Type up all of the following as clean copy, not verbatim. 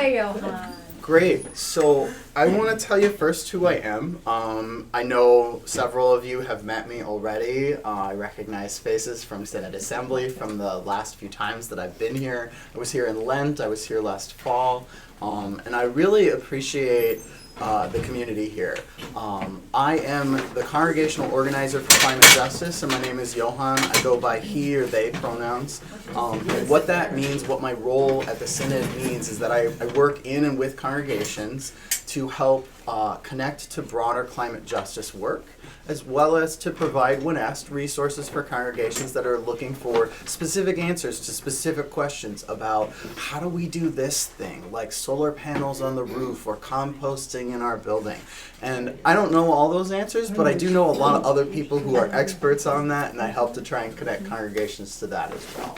Hey, Johan. Great. So I want to tell you first who I am. I know several of you have met me already. I recognize faces from Synod Assembly from the last few times that I've been here. I was here in Lent. I was here last fall. And I really appreciate the community here. I am the Congregational Organizer for Climate Justice, and my name is Johan. I go by he or they pronouns. And what that means, what my role at the Synod means, is that I work in and with congregations to help connect to broader climate justice work, as well as to provide, when asked, resources for congregations that are looking for specific answers to specific questions about how do we do this thing, like solar panels on the roof or composting in our building. And I don't know all those answers, but I do know a lot of other people who are experts on that, and I help to try and connect congregations to that as well.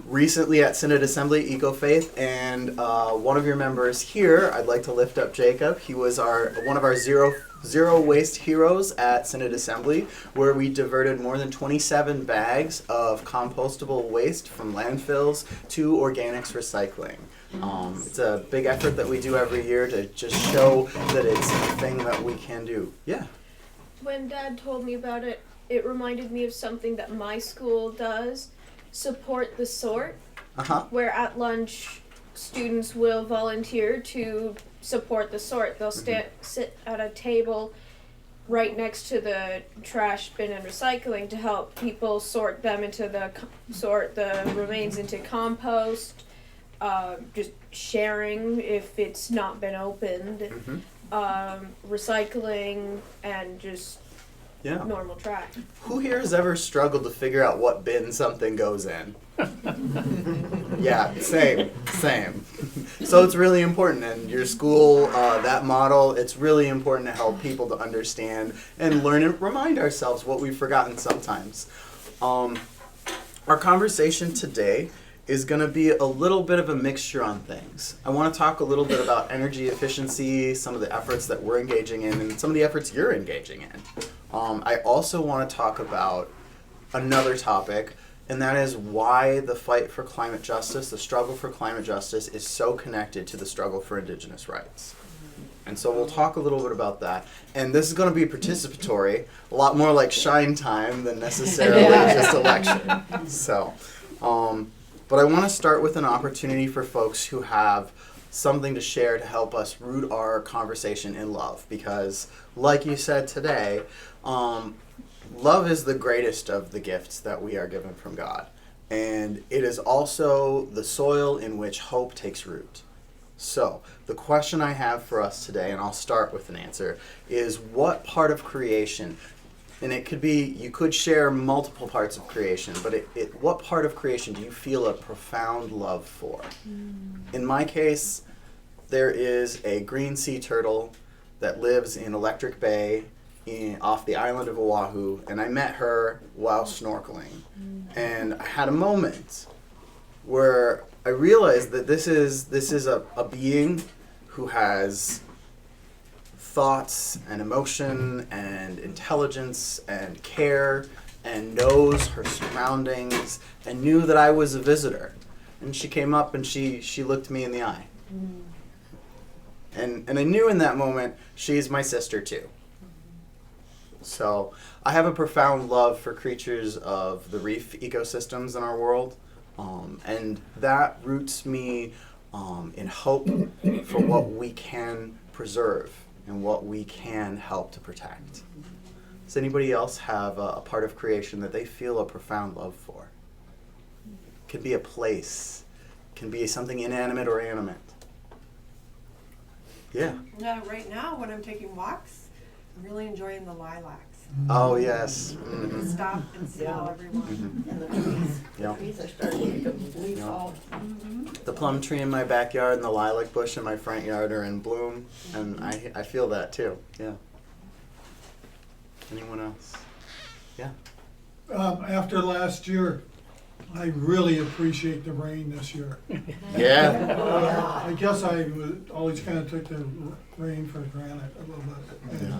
Recently at Synod Assembly, Eco-Faith, and one of your members here, I'd like to lift up Jacob. He was one of our zero waste heroes at Synod Assembly, where we diverted more than 27 bags of compostable waste from landfills to organics recycling. It's a big effort that we do every year to just show that it's a thing that we can do. Yeah. When Dad told me about it, it reminded me of something that my school does. Support the Sort, where at lunch students will volunteer to support the sort. They'll sit at a table right next to the trash bin and recycling to help people sort them into the remains into compost, just sharing if it's not been opened, recycling, and just normal trash. Who here has ever struggled to figure out what bin something goes in? Yeah, same. So it's really important, and your school, that model, it's really important to help people to understand and learn and remind ourselves what we've forgotten sometimes. Our conversation today is going to be a little bit of a mixture on things. I want to talk a little bit about energy efficiency, some of the efforts that we're engaging in, and some of the efforts you're engaging in. I also want to talk about another topic, and that is why the fight for climate justice, the struggle for climate justice, is so connected to the struggle for Indigenous rights. And so we'll talk a little bit about that. And this is going to be participatory, a lot more like shine time than necessarily just a lecture. So, but I want to start with an opportunity for folks who have something to share to help us root our conversation in love. Because, like you said today, love is the greatest of the gifts that we are given from God. And it is also the soil in which hope takes root. So, the question I have for us today, and I'll start with an answer, is what part of creation, and it could be, you could share multiple parts of creation, but what part of creation do you feel a profound love for? In my case, there is a green sea turtle that lives in Electric Bay off the island of Oahu, and I met her while snorkeling. And I had a moment where I realized that this is a being who has thoughts and emotion and intelligence and care and knows her surroundings and knew that I was a visitor. And she came up and she looked me in the eye. And I knew in that moment she's my sister too. So I have a profound love for creatures of the reef ecosystems in our world. And that roots me in hope for what we can preserve and what we can help to protect. Does anybody else have a part of creation that they feel a profound love for? It can be a place. It can be something inanimate or animate. Yeah. Right now, when I'm taking walks, I'm really enjoying the lilacs. Oh, yes. Stop and smell everyone. And the trees. Yeah. The trees are starting to leaf Yeah. fall. The plum tree in my backyard and the lilac bush in my front yard are in bloom, and I feel that too. Yeah. Anyone else? Yeah. After last year, I really appreciate the rain this year. Yeah. I guess I always kind of took the rain for granted a little bit. Yeah.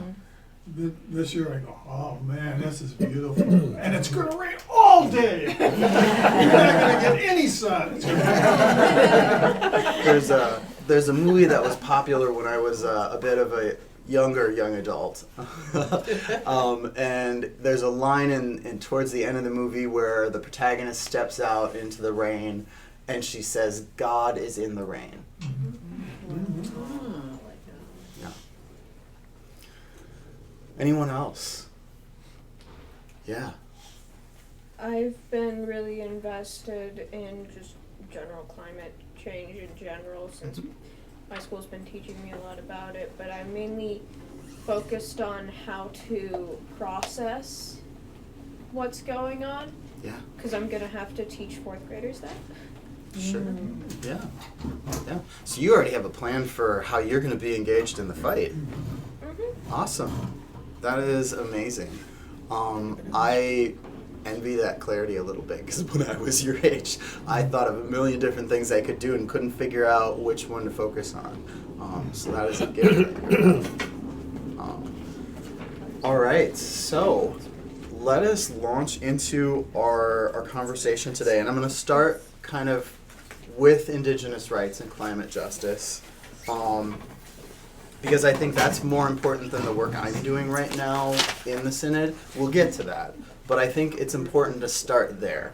this year I go, oh man, this is beautiful. And it's gonna rain all day. You're not gonna get any sun. There's a movie that was popular when I was a bit of a young adult. And there's a line in towards the end of the movie where the protagonist steps out into the rain and she says, God is in the rain. Yeah. Anyone else? Yeah. I've been really invested in just general climate change in general since my school's been teaching me a lot about it, but I'm mainly focused on how to process what's going on. Yeah. Because I'm going to have to teach fourth graders that. Sure. Yeah. Yeah. So you already have a plan for how you're going to be engaged in the fight. Awesome. That is amazing. I envy that clarity a little bit because when I was your age, I thought of a million different things I could do and couldn't figure out which one to focus on. So that is a gift. All right. So let us launch into our conversation today, and I'm going to start kind of with Indigenous rights and climate justice, because I think that's more important than the work I'm doing right now in the Synod. We'll get to that, but I think it's important to start there.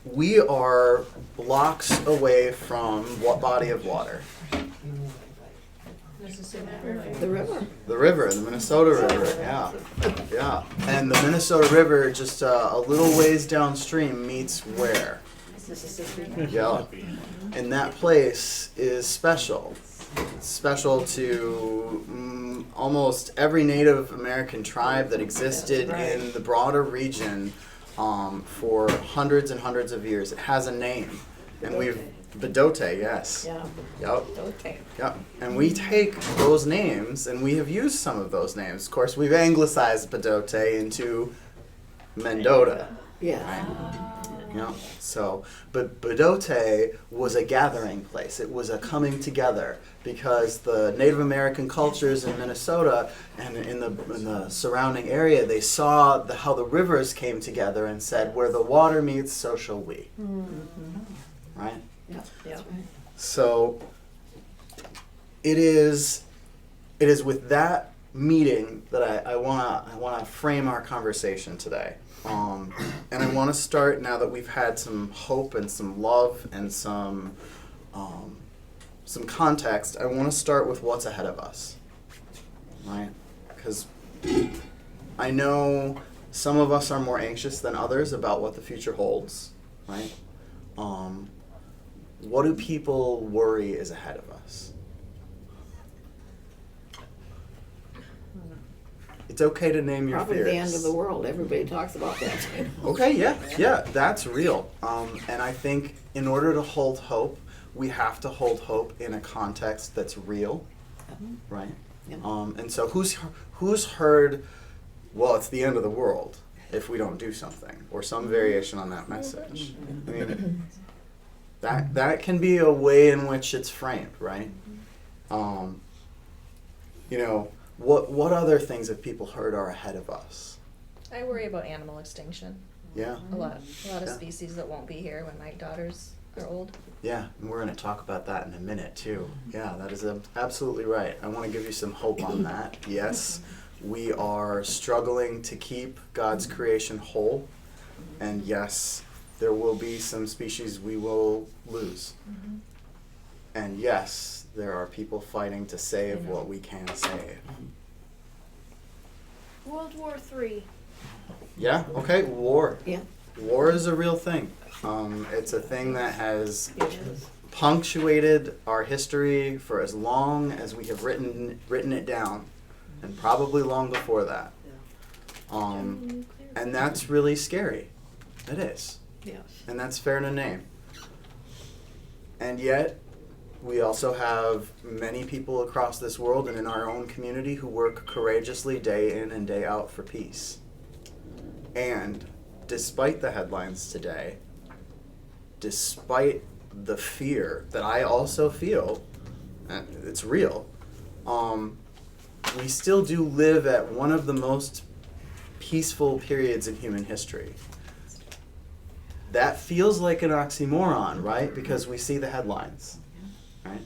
We are blocks away from what body of water? The river. The river, the Minnesota River, yeah. Yeah. And the Minnesota River, just a little ways downstream, meets where? Mississippi. Yeah. And that place is special. It's special to almost every Native American tribe that existed in the broader region for hundreds and hundreds of years. It has a name. And Bedote, yes. Yeah. Yep. Okay. Yep. And we take those names, and we have used some of those names. Of course, we've anglicized Bedote into Mendota. Yeah. Yeah. So, but Bedote was a gathering place. It was a coming together because the Native American cultures in Minnesota and in the surrounding area, they saw how the rivers came together and said, "Where the water meets, so shall we." Right. Yeah. Yeah. So it is with that meeting that I wanna frame our conversation today, and I want to start now that we've had some hope and some love and some context. I want to start with what's ahead of us, right? Because I know some of us are more anxious than others about what the future holds, right? What do people worry is ahead of us? It's okay to name your Probably fears. the end of the world. Everybody talks about that. Okay, yeah, that's real. And I think in order to hold hope, we have to hold hope in a context that's real, right? Yeah. And so who's heard, well, it's the end of the world if we don't do something, or some variation on that message. I mean, that can be a way in which it's framed, right? What other things have people heard are ahead of us? I worry about animal extinction. Yeah. A lot of Yeah. species that won't be here when my daughters are old. Yeah, and we're going to talk about that in a minute too. Yeah, that is absolutely right. I want to give you some hope on that. Yes, we are struggling to keep God's creation whole, and yes, there will be some species we will lose. And yes, there are people fighting to save what we can save. World War III. Yeah, okay, war. Yeah. War is a real thing. It's a thing that has It is. punctuated our history for as long as we have written it down, and probably long before that. And that's really scary. It is. Yes. And that's fair to name. And yet, we also have many people across this world and in our own community who work courageously day in and day out for peace. And despite the headlines today, despite the fear that I also feel, it's real, we still do live at one of the most peaceful periods in human history. That feels like an oxymoron, right? Because we see the headlines, right?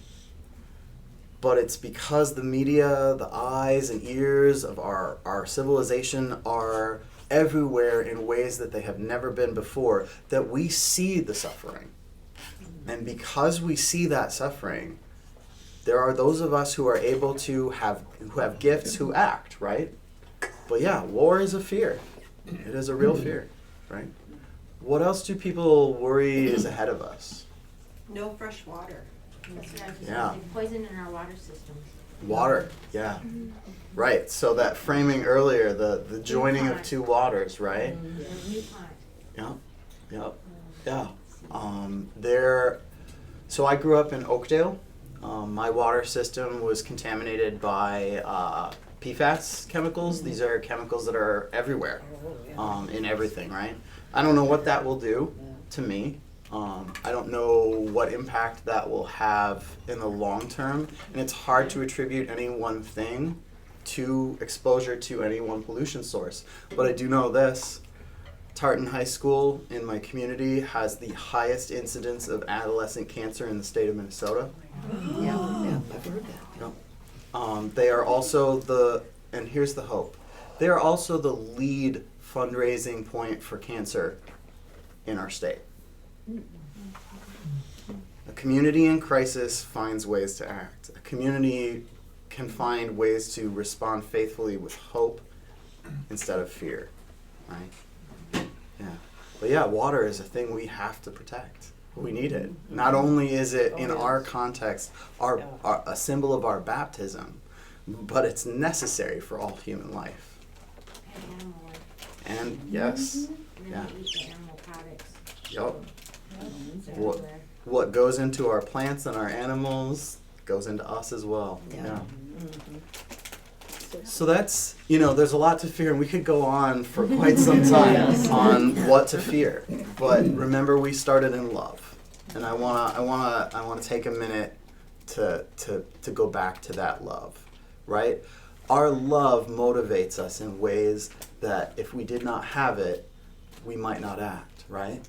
But it's because the media, the eyes and ears of our civilization are everywhere in ways that they have never been before, that we see the suffering. And because we see that suffering, there are those of us who are able to who have gifts, who act, right? But yeah, war is a fear. It is a real fear, right? What else do people worry is ahead of us? No fresh water. Yeah. Poison in our water systems. Water, yeah. Right, so that framing earlier, the joining of two waters, right? Yeah, yeah. So I grew up in Oakdale. My water system was contaminated by PFAS chemicals. These are chemicals that are everywhere, in everything, right? I don't know what that will do to me. I don't know what impact that will have in the long term, and it's hard to attribute any one thing to exposure to any one pollution source. But I do know this: Tartan High School in my community has the highest incidence of adolescent cancer in the state of Minnesota. Yeah, I've heard that. Yep. They are also and here's the hope, they are also the lead fundraising point for cancer in our state. A community in crisis finds ways to act. A community can find ways to respond faithfully with hope instead of fear, right? Yeah. But yeah, water is a thing we have to protect. We need it. Not only is it in our context a symbol of our baptism, but it's necessary for all human life. And animal life. And yes, And yeah. then we eat the animal products. Yup. It's What, everywhere. what goes into our plants and our animals goes into us as well. Yeah. So that's, there's a lot to fear, and we could go on for quite some time on what to fear. But remember, we started in love, and I wanna take a minute to go back to that love, right? Our love motivates us in ways that if we did not have it, we might not act, right?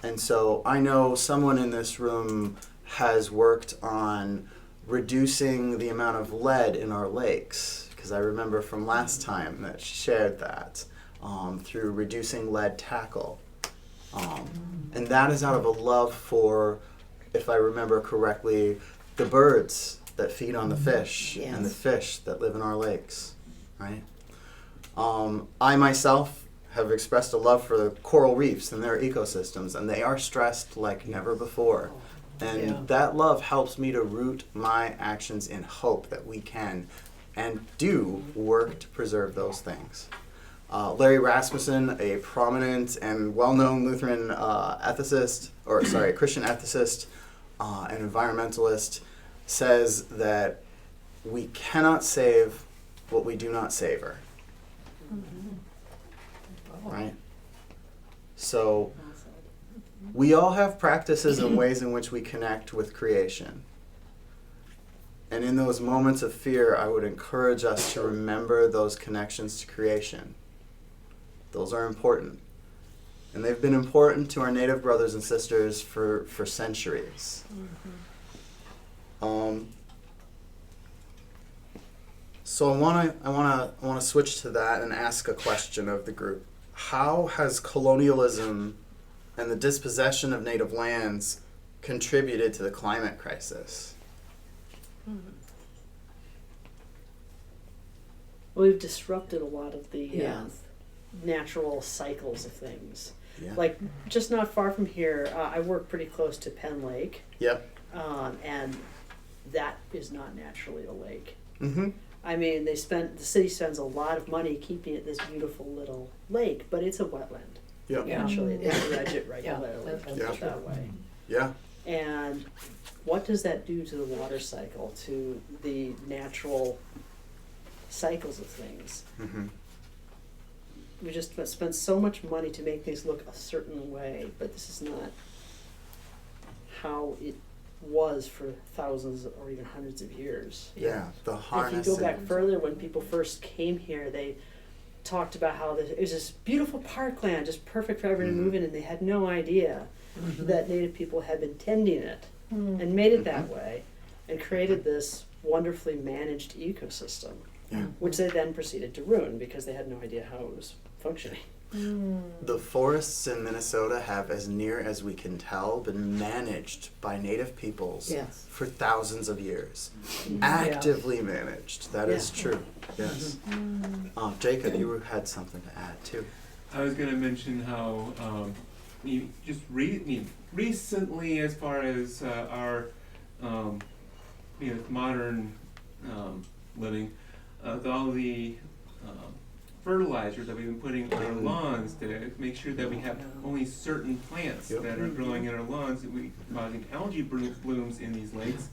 And so I know someone in this room has worked on reducing the amount of lead in our lakes, because I remember from last time that she shared that, through reducing lead tackle. And that is out of a love for, if I remember correctly, the birds that feed on the fish and the fish that live in our lakes, right? I myself have expressed a love for the coral reefs and their ecosystems, and they are stressed like never before. And that love helps me to root my actions in hope that we can and do work to preserve those things. Larry Rasmussen, a prominent and well-known Lutheran Christian ethicist and environmentalist, says that we cannot save what we do not savor. Right? So we all have practices and ways in which we connect with creation. And in those moments of fear, I would encourage us to remember those connections to creation. Those are important. And they've been important to our Native brothers and sisters for centuries. So I wanna switch to that and ask a question of the group. How has colonialism and the dispossession of native lands contributed to the climate crisis? We've disrupted a lot of the natural cycles of things. Yeah. Like, just not far from here, I work pretty close to Penn Lake. Yep. And that is not naturally a lake. Mm-hmm. I mean, the city spends a lot of money keeping it this beautiful little lake, but it's a wetland. Yep. Naturally, they dredge it regularly, that's keep it that way. Yeah. And what does that do to the water cycle, to the natural cycles of things? Mm-hmm. We just spend so much money to make things look a certain way, but this is not how it was for thousands or even hundreds of years. Yeah, the If harnessing. you go back further, when people first came here, they talked about how it was this beautiful parkland, just perfect for everyone to move in, and they had no idea that Native people had been tending it and made it that way and created this wonderfully managed ecosystem, which they then proceeded to ruin because they had no idea how it was functioning. The forests in Minnesota have, as near as we can tell, been managed by Native peoples Yes. for thousands of years. Actively managed. That is true. Yes. Jacob, you had something to add too. I was going to mention how recently, as far as our modern living, all the fertilizer that we've been putting on our lawns to make sure that we have only certain plants that are growing in our lawns, that we causing algae blooms in these lakes.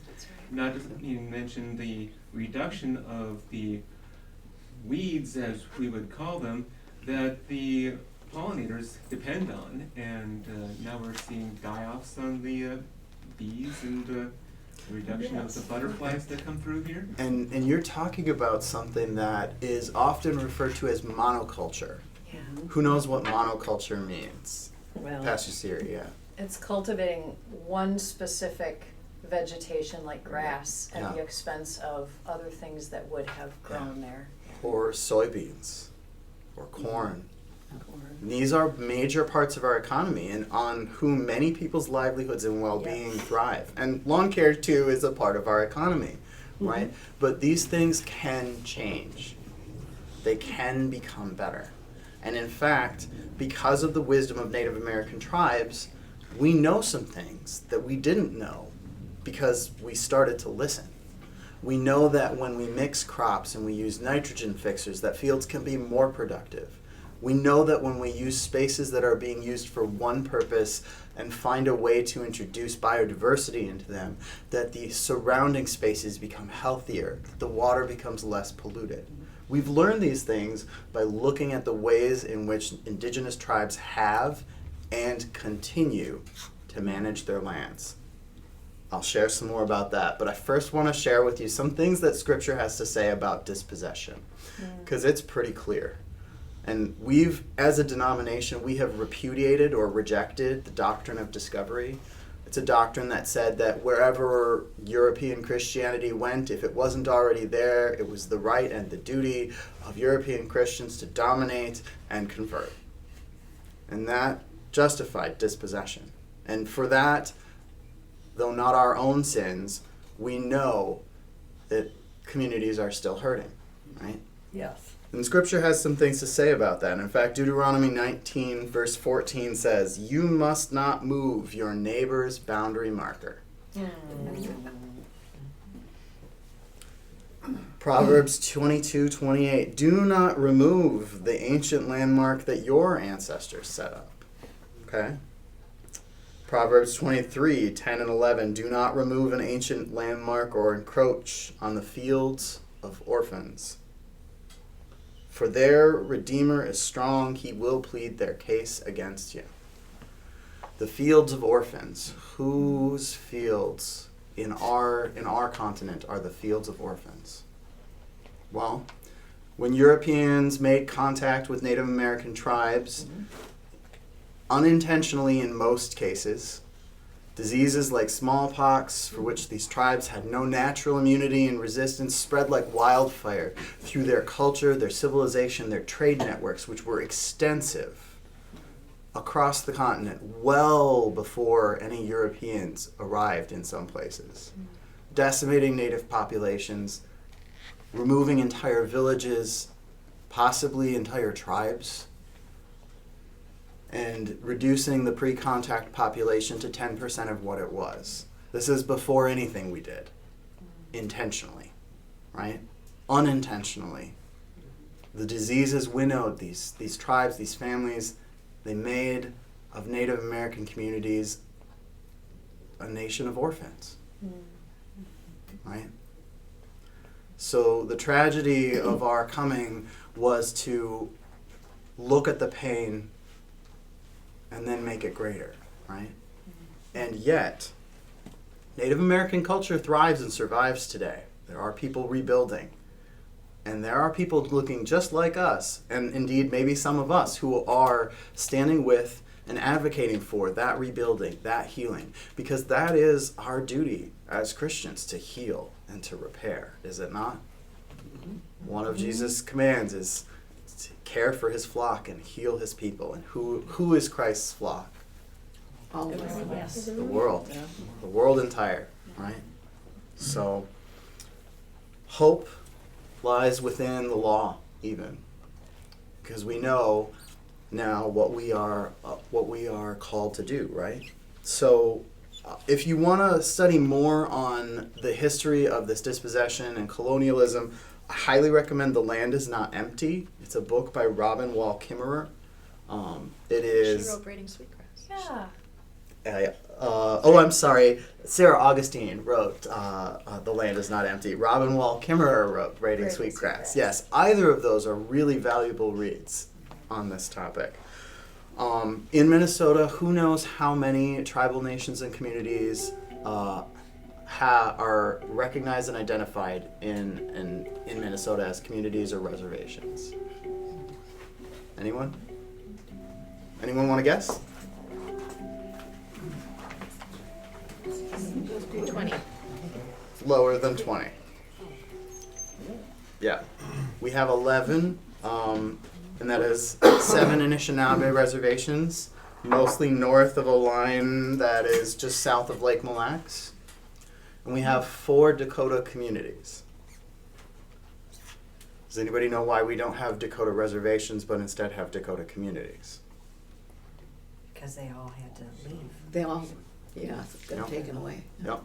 Not just mention the reduction of the weeds, as we would call them, that the pollinators depend on, and now we're seeing die-offs on the bees and the reduction of the butterflies that come through here. And you're talking about something that is often referred to as monoculture. Yeah. Who knows what monoculture means? Well, Pastor Siri, yeah. it's cultivating one specific vegetation like grass at the expense of other things that would have grown there. Or soybeans, or corn. These are major parts of our economy and on whom many people's livelihoods and well-being thrive. And lawn care, too, is a part of our economy, right? But these things can change. They can become better. And in fact, because of the wisdom of Native American tribes, we know some things that we didn't know because we started to listen. We know that when we mix crops and we use nitrogen fixers, that fields can be more productive. We know that when we use spaces that are being used for one purpose and find a way to introduce biodiversity into them, that the surrounding spaces become healthier, that the water becomes less polluted. We've learned these things by looking at the ways in which indigenous tribes have and continue to manage their lands. I'll share some more about that, but I first want to share with you some things that Scripture has to say about dispossession, because it's pretty clear. And we've, as a denomination, we have repudiated or rejected the doctrine of discovery. It's a doctrine that said that wherever European Christianity went, if it wasn't already there, it was the right and the duty of European Christians to dominate and convert. And that justified dispossession. And for that, though not our own sins, we know that communities are still hurting, right? Yes. And Scripture has some things to say about that. In fact, Deuteronomy 19, verse 14 says, "You must not move your neighbor's boundary marker." Proverbs 22:28, "Do not remove the ancient landmark that your ancestors set up." Okay? Proverbs 23:10 and 11, "Do not remove an ancient landmark or encroach on the fields of orphans. For their Redeemer is strong, he will plead their case against you." The fields of orphans. Whose fields in our continent are the fields of orphans? Well, when Europeans made contact with Native American tribes, unintentionally in most cases, diseases like smallpox, for which these tribes had no natural immunity and resistance, spread like wildfire through their culture, their civilization, their trade networks, which were extensive across the continent well before any Europeans arrived in some places, decimating native populations, removing entire villages, possibly entire tribes, and reducing the pre-contact population to 10% of what it was. This is before anything we did, intentionally, right? Unintentionally. The diseases winnowed these tribes, these families. They made of Native American communities a nation of orphans, right? So the tragedy of our coming was to look at the pain and then make it greater, right? And yet, Native American culture thrives and survives today. There are people rebuilding. And there are people looking just like us, and indeed maybe some of us, who are standing with and advocating for that rebuilding, that healing. Because that is our duty as Christians, to heal and to repair, is it not? One of Jesus' commands is to care for his flock and heal his people. And who is Christ's flock? All of us. Yes. The world. The world entire, right? So, hope lies within the law, even. Because we know now what we are called to do, right? So, if you want to study more on the history of this dispossession and colonialism, I highly recommend The Land Is Not Empty. It's a book by Robin Wall Kimmerer. It is... She wrote Braiding Sweetgrass. Yeah. I'm sorry. Sarah Augustine wrote The Land Is Not Empty. Robin Wall Kimmerer wrote Braiding Sweetgrass. Yes, either of those are really valuable reads on this topic. In Minnesota, who knows how many tribal nations and communities are recognized and identified in Minnesota as communities or reservations? Anyone? Anyone want to guess? 20. Lower than 20. Yeah. We have 11, and that is 7 Anishinaabe reservations, mostly north of a line that is just south of Lake Mille Lacs. And we have 4 Dakota communities. Does anybody know why we don't have Dakota reservations but instead have Dakota communities? Because they all had to leave. They all, got Yep. taken away. Yep.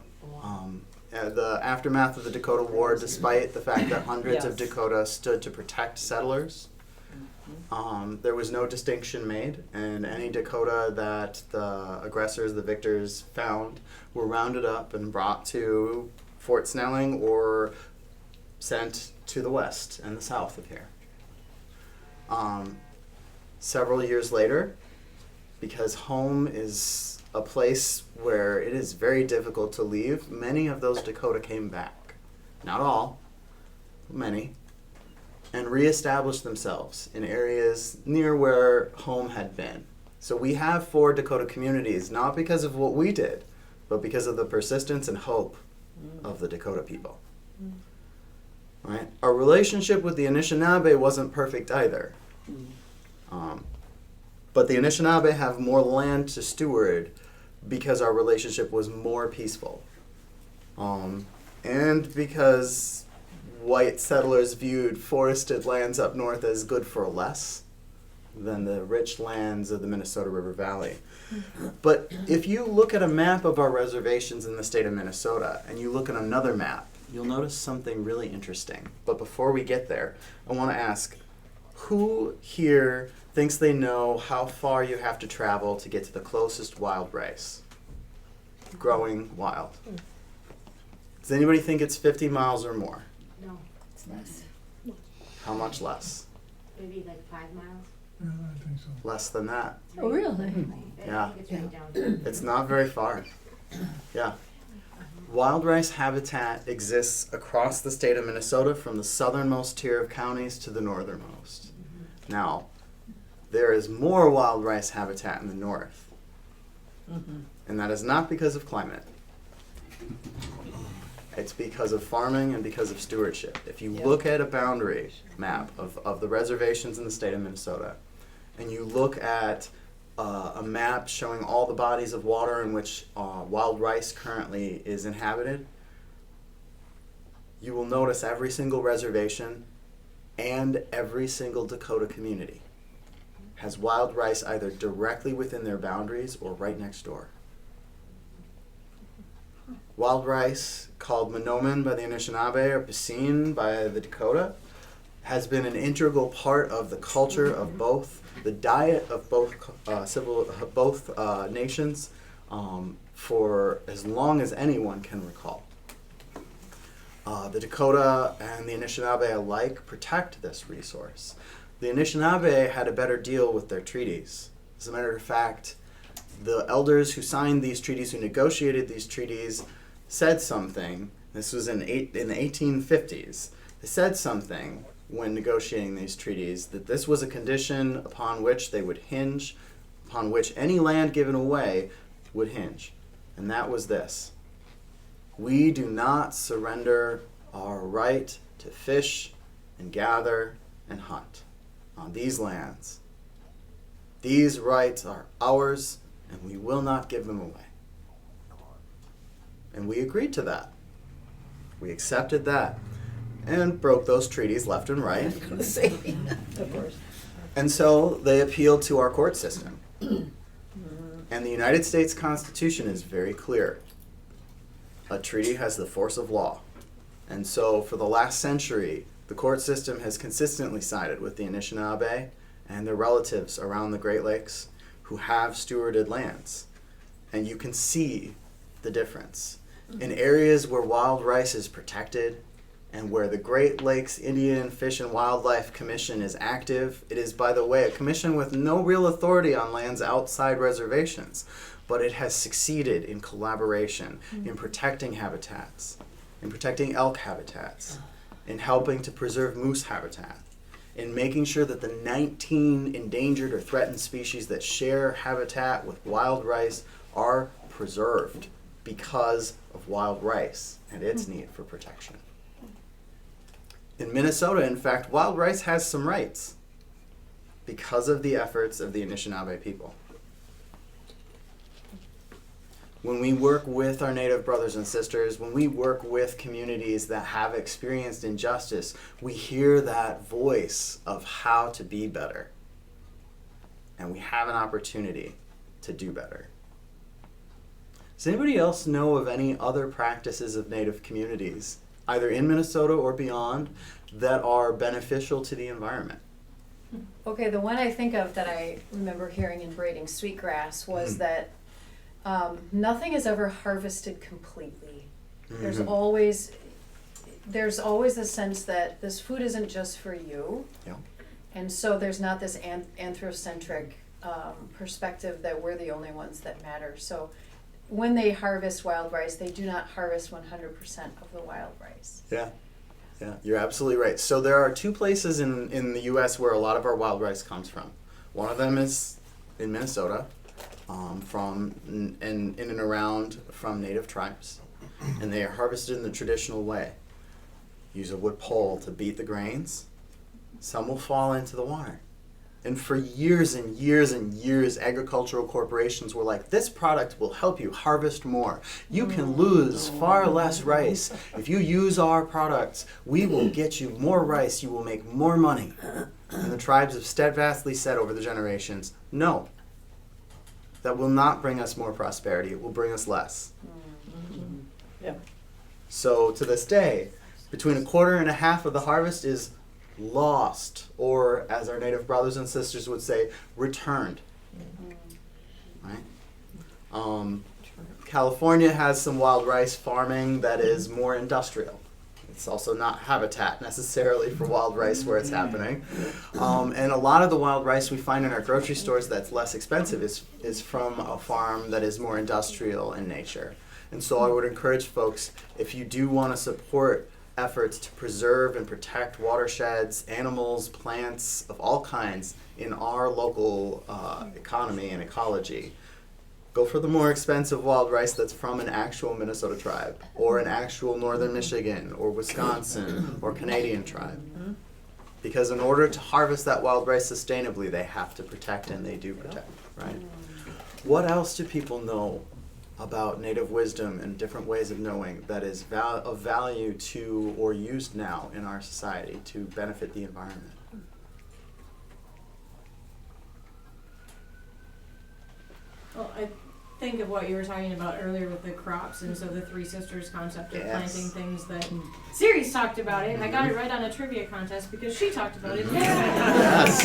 The aftermath of the Dakota War, despite the fact that hundreds of Dakota stood to protect settlers, there was no distinction made, and any Dakota that the aggressors, the victors, found were rounded up and brought to Fort Snelling or sent to the west and the south of here. Several years later, because home is a place where it is very difficult to leave, many of those Dakota came back. Not all, but many. And reestablished themselves in areas near where home had been. So we have 4 Dakota communities, not because of what we did, but because of the persistence and hope of the Dakota people. Right? Our relationship with the Anishinaabe wasn't perfect either. But the Anishinaabe have more land to steward because our relationship was more peaceful. And because white settlers viewed forested lands up north as good for less than the rich lands of the Minnesota River Valley. But if you look at a map of our reservations in the state of Minnesota and you look at another map, you'll notice something really interesting. But before we get there, I want to ask, who here thinks they know how far you have to travel to get to the closest wild rice? Growing wild. Does anybody think it's 50 miles or more? No, It's less. How much less? maybe like 5 miles. Yeah, I think so. Less than that. Oh, really? Yeah. I think it's right down there. It's not very far. Yeah. Wild rice habitat exists across the state of Minnesota from the southernmost tier of counties to the northernmost. Now, there is more wild rice habitat in the north. And that is not because of climate. It's because of farming and because of stewardship. If you look at a boundary map of the reservations in the state of Minnesota, and you look at a map showing all the bodies of water in which wild rice currently is inhabited, you will notice every single reservation and every single Dakota community has wild rice either directly within their boundaries or right next door. Wild rice, called monomen by the Anishinaabe or piscine by the Dakota, has been an integral part of the culture of both, the diet of both nations for as long as anyone can recall. The Dakota and the Anishinaabe alike protect this resource. The Anishinaabe had a better deal with their treaties. As a matter of fact, the elders who signed these treaties, who negotiated these treaties, said something. This was in the 1850s. They said something when negotiating these treaties, that this was a condition upon which they would hinge, upon which any land given away would hinge. And that was this: we do not surrender our right to fish and gather and hunt on these lands. These rights are ours, and we will not give them away. And we agreed to that. We accepted that and broke those treaties left and right. Of course. And so they appealed to our court system. And the United States Constitution is very clear. A treaty has the force of law. And so for the last century, the court system has consistently sided with the Anishinaabe and their relatives around the Great Lakes who have stewarded lands. And you can see the difference. In areas where wild rice is protected and where the Great Lakes Indian Fish and Wildlife Commission is active, it is, by the way, a commission with no real authority on lands outside reservations, but it has succeeded in collaboration, in protecting habitats, in protecting elk habitats, in helping to preserve moose habitat, in making sure that the 19 endangered or threatened species that share habitat with wild rice are preserved because of wild rice and its need for protection. In Minnesota, in fact, wild rice has some rights because of the efforts of the Anishinaabe people. When we work with our Native brothers and sisters, when we work with communities that have experienced injustice, we hear that voice of how to be better. And we have an opportunity to do better. Does anybody else know of any other practices of Native communities, either in Minnesota or beyond, that are beneficial to the environment? Okay, the one I think of that I remember hearing in braiding sweetgrass was that nothing is ever harvested completely. There's always a sense that this food isn't just for you. Yeah. And so there's not this anthrocentric perspective that we're the only ones that matter. So when they harvest wild rice, they do not harvest 100% of the wild rice. Yeah, you're absolutely right. So there are two places in the U.S. where a lot of our wild rice comes from. One of them is in Minnesota, from in and around from Native tribes, and they are harvested in the traditional way. Use a wood pole to beat the grains. Some will fall into the water. And for years and years and years, agricultural corporations were like, this product will help you harvest more. You can lose far less rice. If you use our products, we will get you more rice. You will make more money. And the tribes have steadfastly said over the generations, no, that will not bring us more prosperity. It will bring us less. Yeah. So to this day, between 1/4 of the harvest is lost, or as our Native brothers and sisters would say, returned. Right? California has some wild rice farming that is more industrial. It's also not habitat necessarily for wild rice where it's happening. And a lot of the wild rice we find in our grocery stores that's less expensive is from a farm that is more industrial in nature. And so I would encourage folks, if you do want to support efforts to preserve and protect watersheds, animals, plants of all kinds in our local economy and ecology, go for the more expensive wild rice that's from an actual Minnesota tribe, or an actual northern Michigan, or Wisconsin, or Canadian tribe. Because in order to harvest that wild rice sustainably, they have to protect, and they do protect, right? What else do people know about Native wisdom and different ways of knowing that is of value to or used now in our society to benefit the environment? Well, I think of what you were talking about earlier with the crops, and so the Three Sisters concept of planting things that Siri's talked about it. I got it right on a trivia contest because she talked about it. Yes.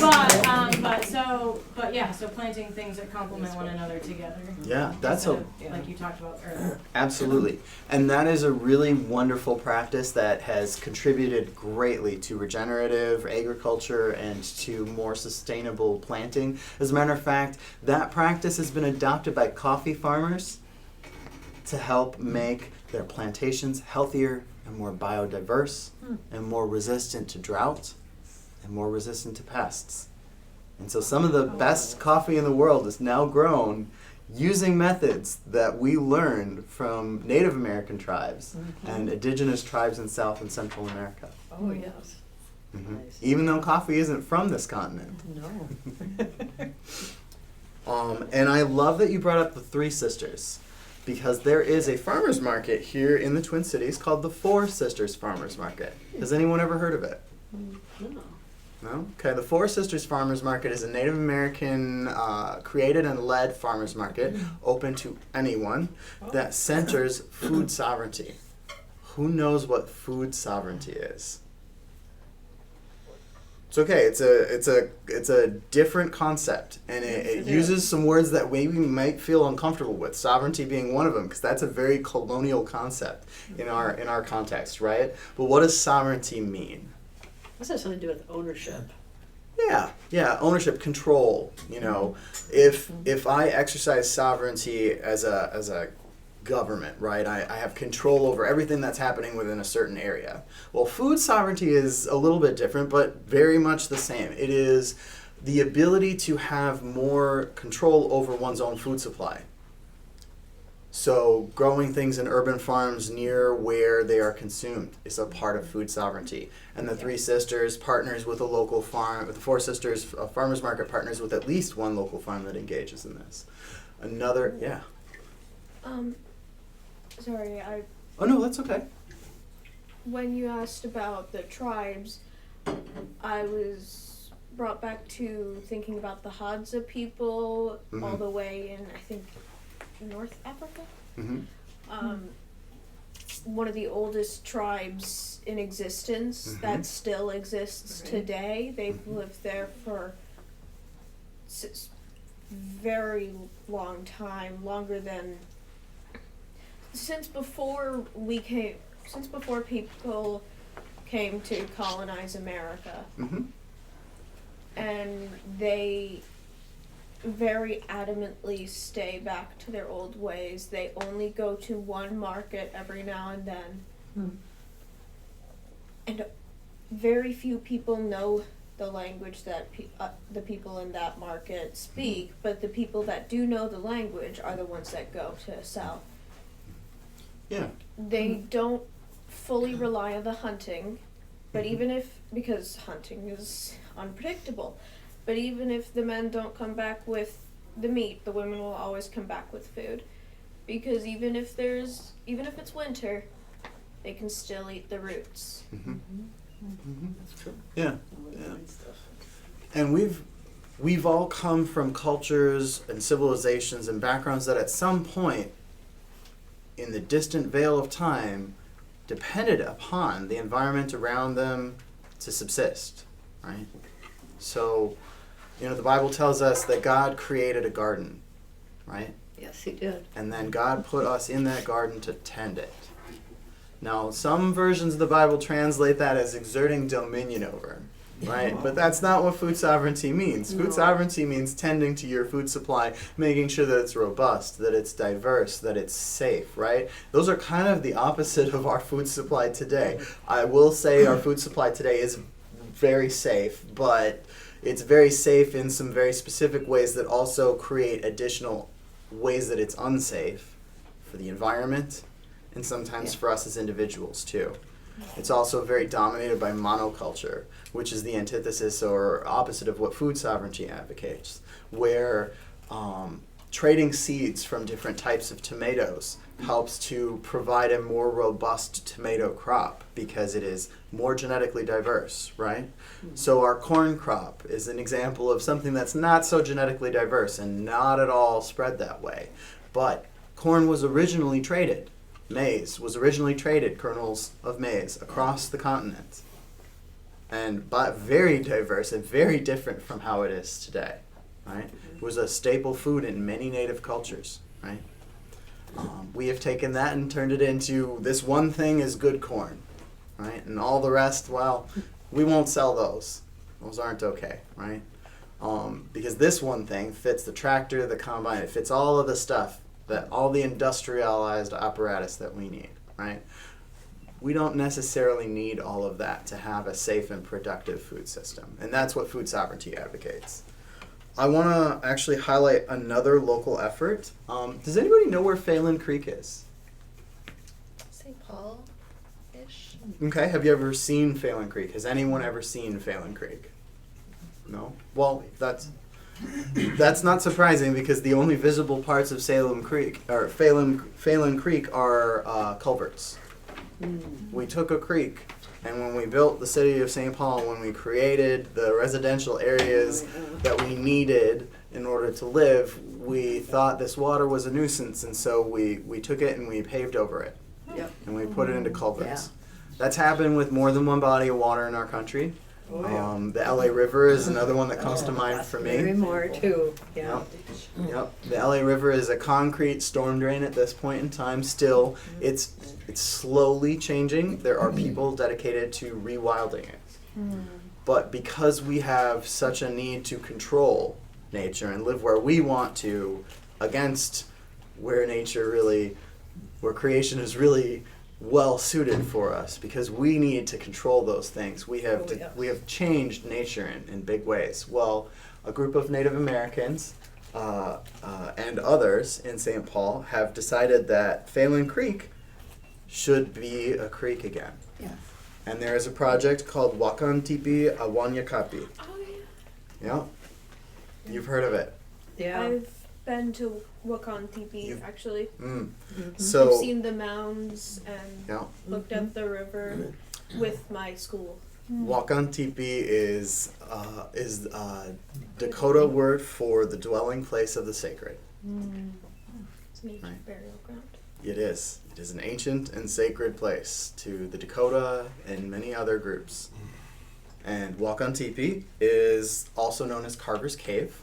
So planting things that complement one another together. Yeah, that's like you talked about earlier. Absolutely. And that is a really wonderful practice that has contributed greatly to regenerative agriculture and to more sustainable planting. As a matter of fact, that practice has been adopted by coffee farmers to help make their plantations healthier and more biodiverse and more resistant to drought and more resistant to pests. And so some of the best coffee in the world is now grown using methods that we learned from Native American tribes and indigenous tribes in South and Central America. Oh, yes. Nice. Even though coffee isn't from this continent. No. And I love that you brought up the Three Sisters, because there is a farmer's market here in the Twin Cities called the Four Sisters Farmer's Market. Has anyone ever heard of it? No. No? Okay, the Four Sisters Farmers Market is a Native American created and led farmers market open to anyone that centers food sovereignty. Who knows what food sovereignty is? It's okay. It's a different concept, and it uses some words that maybe we might feel uncomfortable with. Sovereignty being one of them, because that's a very colonial concept in our context, right? But what does sovereignty mean? This has something to do with ownership. Yeah, ownership, control. You know, if I exercise sovereignty as a government, right? I have control over everything that's happening within a certain area. Well, food sovereignty is a little bit different, but very much the same. It is the ability to have more control over one's own food supply. So growing things in urban farms near where they are consumed is a part of food sovereignty. And the Three Sisters partners with a local farm, with the Four Sisters Farmers Market partners with at least one local farm that engages in this. Another, yeah. Sorry, Oh no, that's okay. when you asked about the tribes, I was brought back to thinking about the Hadza people all the way in, I think, North Africa. One of the oldest tribes in existence that still exists today. They've lived there for very long time, longer than since before people came to colonize America. And they very adamantly stay back to their old ways. They only go to one market every now and then. And very few people know the language that the people in that market speak, but the people that do know the language are the ones that go to South. Yeah. They don't fully rely on the hunting, but because hunting is unpredictable, but even if the men don't come back with the meat, the women will always come back with food. Because even if it's winter, they can still eat the roots. That's true. Yeah. And we've all come from cultures and civilizations and backgrounds that at some point in the distant veil of time depended upon the environment around them to subsist, right? So, the Bible tells us that God created a garden, right? Yes, he did. And then God put us in that garden to tend it. Now, some versions of the Bible translate that as exerting dominion over, right? But that's not what food sovereignty means. Food sovereignty means tending to your food supply, making sure that it's robust, that it's diverse, that it's safe, right? Those are kind of the opposite of our food supply today. I will say our food supply today is very safe, but it's very safe in some very specific ways that also create additional ways that it's unsafe for the environment and sometimes for us as individuals too. It's also very dominated by monoculture, which is the antithesis or opposite of what food sovereignty advocates, where trading seeds from different types of tomatoes helps to provide a more robust tomato crop because it is more genetically diverse, right? So our corn crop is an example of something that's not so genetically diverse and not at all spread that way. But corn was originally traded. Maize was originally traded, kernels of maize, across the continent. But very diverse and very different from how it is today, right? It was a staple food in many native cultures, right? We have taken that and turned it into this one thing is good corn, right? And all the rest, well, we won't sell those. Those aren't okay, right? Because this one thing fits the tractor, the combine, it fits all of the stuff, all the industrialized apparatus that we need, right? We don't necessarily need all of that to have a safe and productive food system. And that's what food sovereignty advocates. I want to actually highlight another local effort. Does anybody know where Phelan Creek is? St. Paul-ish. Okay, have you ever seen Phelan Creek? Has anyone ever seen Phelan Creek? No? Well, that's not surprising because the only visible parts of Salem Creek, or Phelan Creek are culverts. We took a creek, and when we built the city of St. Paul, when we created the residential areas that we needed in order to live, we thought this water was a nuisance, and so we took it and we paved over it. Yep. And we put it into culverts. Yeah. That's happened with more than one body of water in our country. The LA River is another one that comes to mind for me. Maybe more too, yeah. Yep. The LA River is a concrete storm drain at this point in time. Still, it's slowly changing. There are people dedicated to rewilding it. But because we have such a need to control nature and live where we want to, against where creation is really well suited for us, because we need to control those things. We have changed nature in big ways. Well, a group of Native Americans and others in St. Paul have decided that Phelan Creek should be a creek again. Yes. And there is a project called Wakan Tipi Awanyakapi. Oh yeah. Yeah. You've heard of it. Yeah. I've been to Wakan Tipi actually. So I've seen the mounds and yeah. looked up the river with my school. Wakan Tipi is Dakota word for the dwelling place of the sacred. It's an ancient burial ground. It is. It is an ancient and sacred place to the Dakota and many other groups. And Wakan Tipi is also known as Carver's Cave.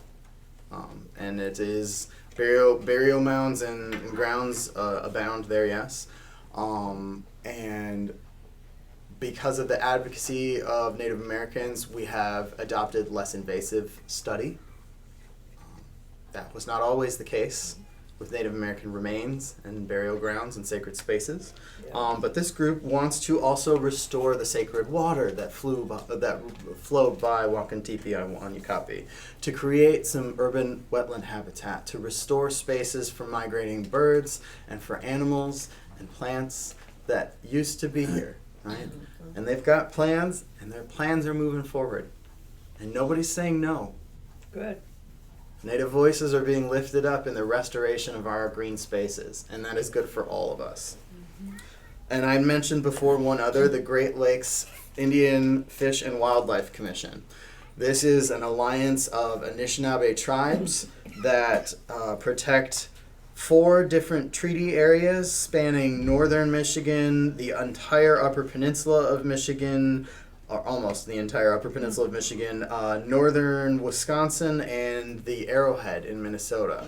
And it is burial mounds and grounds abound there, yes. And because of the advocacy of Native Americans, we have adopted less invasive study. That was not always the case with Native American remains and burial grounds and sacred spaces. But this group wants to also restore the sacred water that flowed by Wakan Tipi Awanyakapi, to create some urban wetland habitat, to restore spaces for migrating birds and for animals and plants that used to be here, right? And they've got plans, and their plans are moving forward. And nobody's saying no. Good. Native voices are being lifted up in the restoration of our green spaces, and that is good for all of us. And I mentioned before one other, the Great Lakes Indian Fish and Wildlife Commission. This is an alliance of Anishinaabe tribes that protect 4 different treaty areas spanning northern Michigan, the entire Upper Peninsula of Michigan, or almost the entire Upper Peninsula of Michigan, northern Wisconsin, and the Arrowhead in Minnesota,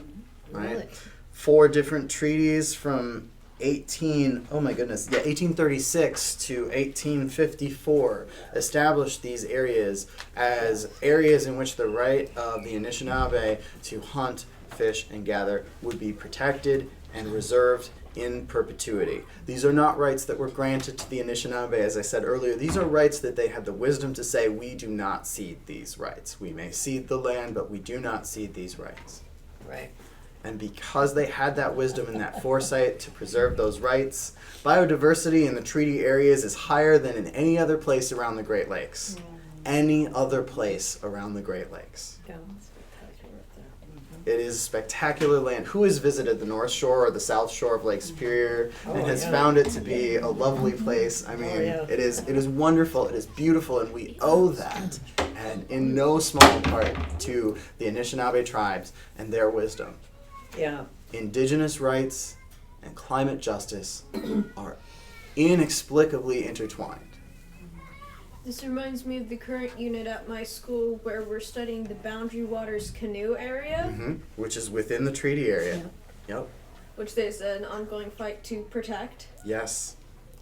right? Really? 4 different treaties from 1836 to 1854 established these areas as areas in which the right of the Anishinaabe to hunt, fish, and gather would be protected and reserved in perpetuity. These are not rights that were granted to the Anishinaabe, as I said earlier. These are rights that they had the wisdom to say, we do not cede these rights. We may cede the land, but we do not cede these rights. Right. And because they had that wisdom and that foresight to preserve those rights, biodiversity in the treaty areas is higher than in any other place around the Great Lakes. Any other place around the Great Lakes. Yeah. It is spectacular land. Who has visited the North Shore or the South Shore of Lake Superior and has found it to be a lovely place? I mean, it is wonderful, it is beautiful, and we owe that, and in no small part, to the Anishinaabe tribes and their wisdom. Yeah. Indigenous rights and climate justice are inexplicably intertwined. This reminds me of the current unit at my school where we're studying the Boundary Waters Canoe area, Which is within the treaty area. Yep. which there's an ongoing fight to protect. Yes.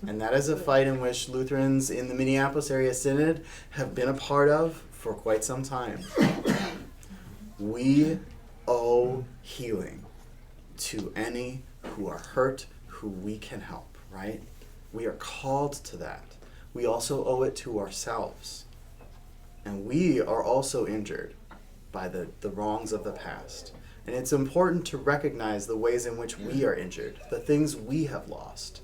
And that is a fight in which Lutherans in the Minneapolis area synod have been a part of for quite some time. We owe healing to any who are hurt, who we can help, right? We are called to that. We also owe it to ourselves. And we are also injured by the wrongs of the past. And it's important to recognize the ways in which we are injured, the things we have lost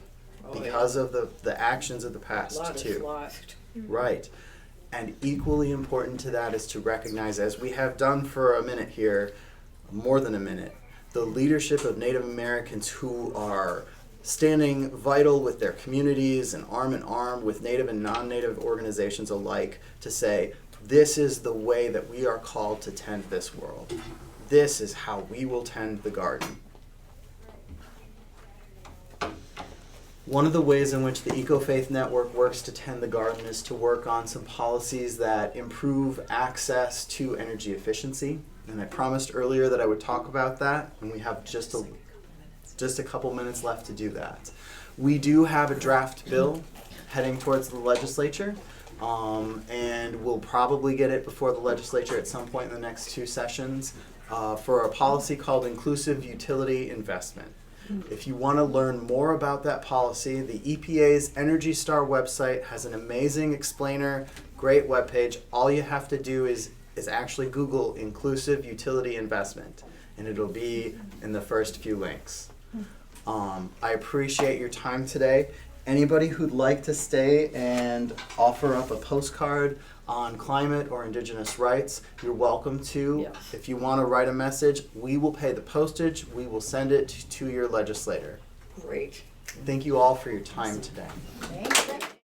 because of the actions of the past too. Lost. Right. And equally important to that is to recognize, as we have done for a minute here, more than a minute, the leadership of Native Americans who are standing vital with their communities and arm in arm with Native and non-Native organizations alike to say, this is the way that we are called to tend this world. This is how we will tend the garden. One of the ways in which the Eco-Faith Network works to tend the garden is to work on some policies that improve access to energy efficiency. And I promised earlier that I would talk about that, and we have just a couple minutes left to do that. We do have a draft bill heading towards the legislature, and we'll probably get it before the legislature at some point in the next 2 sessions for a policy called Inclusive Utility Investment. If you want to learn more about that policy, the EPA's Energy Star website has an amazing explainer, great webpage. All you have to do is actually Google Inclusive Utility Investment, and it'll be in the first few links. I appreciate your time today. Anybody who'd like to stay and offer up a postcard on climate or Indigenous rights, you're welcome to. Yes. If you want to write a message, we will pay the postage. We will send it to your legislator. Great. Thank you all for your time today. Thank you.